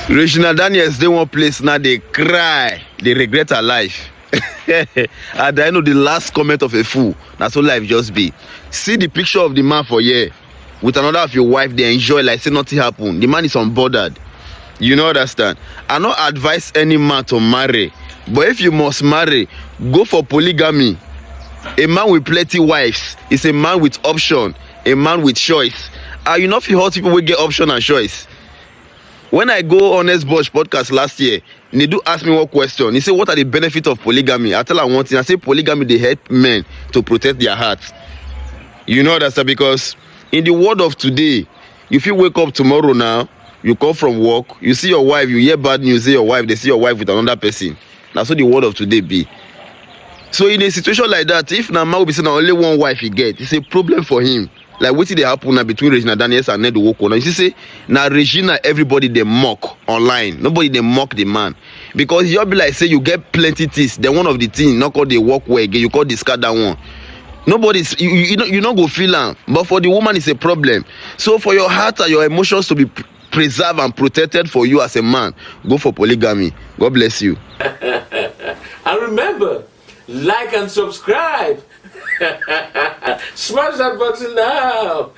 Regina Daniels, they one place now, they cry, they regret her life. At the end of the last comment of a fool, that's how life just be. See the picture of the man for here with another of your wife, they enjoy like say nothing happened. The man is unbothered. You know, understand? I don't advise any man to marry, but if you must marry, go for polygamy. A man with plenty wives is a man with option, a man with choice. You know if you heard people will get option and choice. When I go on Honest podcast last year, they do ask me one question. He said, what are the benefits of polygamy? I tell her one thing. I say polygamy, they help men to protect their hearts. You know that's because in the world of today, if you wake up tomorrow now, you come from work, you see your wife, you hear bad news, see your wife, they see your wife with another person. That's what the world of today be. So in a situation like that, if now man will be saying only one wife he get, it's a problem for him. Like what did they happen now between Regina Daniels and Ned Nwoko? Now you see say now Regina, everybody they mock online. Nobody they mock the man. Because you'll be like say you get plenty things, then one of the things not called the walk way again, you call discard that one. Nobody's you not go feel am, but for the woman it's a problem. So for your heart and your emotions to be preserved and protected for you as a man, go for polygamy. God bless you. And remember, like and subscribe. Smash that button now.